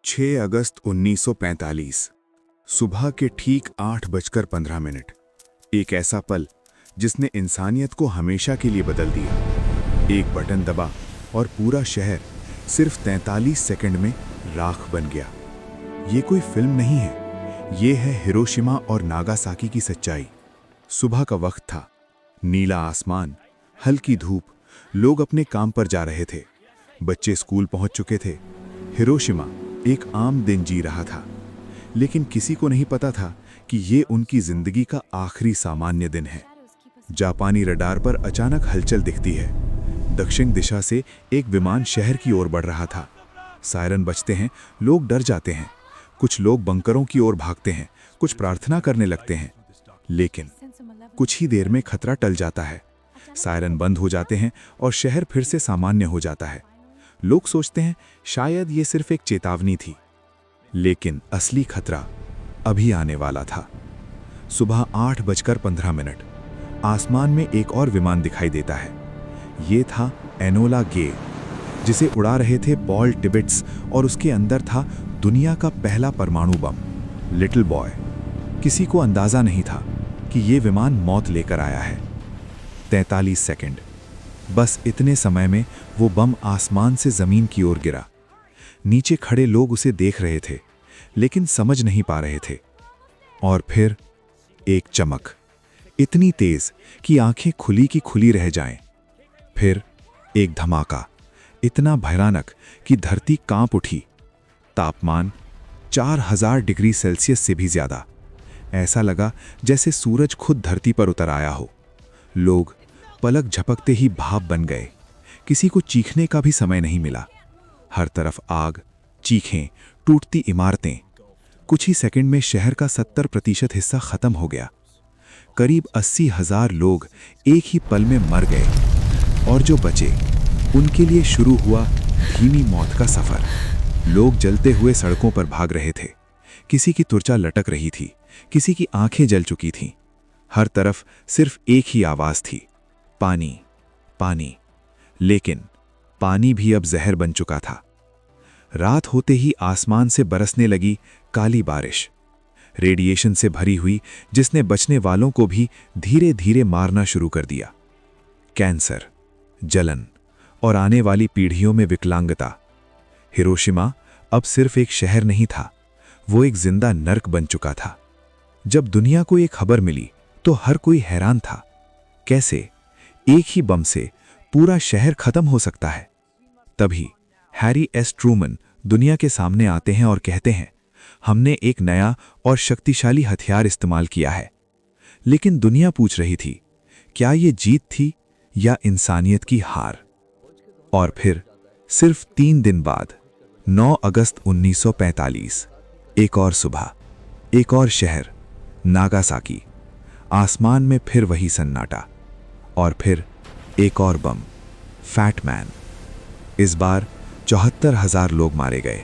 6 अगस्त 1945 सुबह के ठीक 8:15 एक ऐसा पल जिसने इंसानियत को हमेशा के लिए बदल दिया। एक बटन दबा और पूरा शहर सिर्फ 43 सेकंड में राख बन गया। ये कोई फिल्म नहीं है, ये है हिरोशिमा और नागासाकी की सच्चाई। सुबह का वक्त था, नीला आसमान, हल्की धूप, लोग अपने काम पर जा रहे थे, बच्चे स्कूल पहुंच चुके थे। हिरोशिमा एक आम दिन जी रहा था, लेकिन किसी को नहीं पता था कि ये उनकी जिंदगी का आखिरी सामान्य दिन है। जापानी रडार पर अचानक हलचल दिखती है। दक्षिण दिशा से एक विमान शहर की ओर बढ़ रहा था। सायरन बजते हैं, लोग डर जाते हैं। कुछ लोग बंकरों की ओर भागते हैं, कुछ प्रार्थना करने लगते हैं। लेकिन कुछ ही देर में खतरा टल जाता है। सायरन बंद हो जाते हैं और शहर फिर से सामान्य हो जाता है। लोग सोचते हैं शायद ये सिर्फ एक चेतावनी थी, लेकिन असली खतरा अभी आने वाला था। सुबह 8:15 आसमान में एक और विमान दिखाई देता है। ये था एनोला गे, जिसे उड़ा रहे थे पॉल टिबेट्स, और उसके अंदर था दुनिया का पहला परमाणु बम, लिटिल बॉय। किसी को अंदाजा नहीं था कि ये विमान मौत लेकर आया है। 43 सेकंड, बस इतने समय में वो बम आसमान से जमीन की ओर गिरा। नीचे खड़े लोग उसे देख रहे थे, लेकिन समझ नहीं पा रहे थे। और फिर एक चमक, इतनी तेज कि आंखें खुली की खुली रह जाएं। फिर एक धमाका, इतना भयानक कि धरती कांप उठी। तापमान 4000 डिग्री सेल्सियस से भी ज्यादा। ऐसा लगा जैसे सूरज खुद धरती पर उतर आया हो। लोग पलक झपकते ही भाप बन गए। किसी को चीखने का भी समय नहीं मिला। हर तरफ आग, चीखें, टूटती इमारतें। कुछ ही सेकंड में शहर का 70% हिस्सा खत्म हो गया। करीब 80,000 लोग एक ही पल में मर गए, और जो बचे उनके लिए शुरू हुआ धीमी मौत का सफर। लोग जलते हुए सड़कों पर भाग रहे थे। किसी की त्वचा लटक रही थी, किसी की आंखें जल चुकी थीं। हर तरफ सिर्फ एक ही आवाज थी, पानी, पानी। लेकिन पानी भी अब जहर बन चुका था। रात होते ही आसमान से बरसने लगी काली बारिश, रेडिएशन से भरी हुई, जिसने बचने वालों को भी धीरे धीरे मारना शुरू कर दिया। कैंसर, जलन और आने वाली पीढ़ियों में विकलांगता। हिरोशिमा अब सिर्फ एक शहर नहीं था, वो एक जिंदा नर्क बन चुका था। जब दुनिया को ये खबर मिली तो हर कोई हैरान था। कैसे एक ही बम से पूरा शहर खत्म हो सकता है? तभी हैरी एस ट्रूमन दुनिया के सामने आते हैं और कहते हैं, हमने एक नया और शक्तिशाली हथियार इस्तेमाल किया है। लेकिन दुनिया पूछ रही थी, क्या ये जीत थी या इंसानियत की हार? और फिर सिर्फ 3 दिन बाद 9 अगस्त 1945 एक और सुबह, एक और शहर, नागासाकी। आसमान में फिर वही सन्नाटा, और फिर एक और बम, फैट मैन। इस बार 74,000 लोग मारे गए।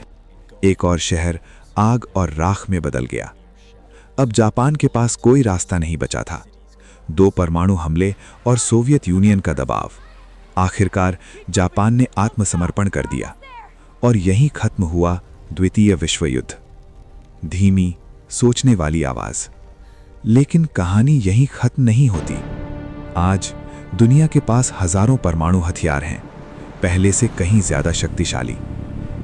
एक और शहर आग और राख में बदल गया। अब जापान के पास कोई रास्ता नहीं बचा था। 2 परमाणु हमले और सोवियत यूनियन का दबाव। आखिरकार जापान ने आत्मसमर्पण कर दिया, और यहीं खत्म हुआ द्वितीय विश्व युद्ध। धीमी, सोचने वाली आवाज। लेकिन कहानी यहीं खत्म नहीं होती। आज दुनिया के पास हजारों परमाणु हथियार हैं, पहले से कहीं ज्यादा शक्तिशाली।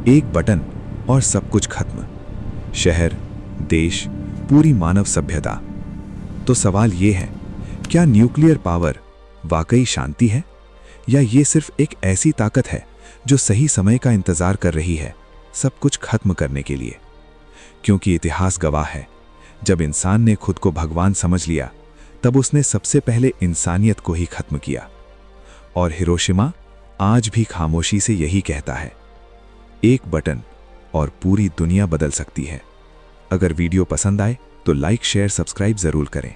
एक बटन और सब कुछ खत्म। शहर, देश, पूरी मानव सभ्यता। तो सवाल ये है, क्या न्यूक्लियर पावर वाकई शांति है, या ये सिर्फ एक ऐसी ताकत है जो सही समय का इंतजार कर रही है सब कुछ खत्म करने के लिए? क्योंकि इतिहास गवाह है, जब इंसान ने खुद को भगवान समझ लिया, तब उसने सबसे पहले इंसानियत को ही खत्म किया। और हिरोशिमा आज भी खामोशी से यही कहता है, एक बटन और पूरी दुनिया बदल सकती है। अगर वीडियो पसंद आए तो लाइक, शेयर, सब्सक्राइब जरूर करें।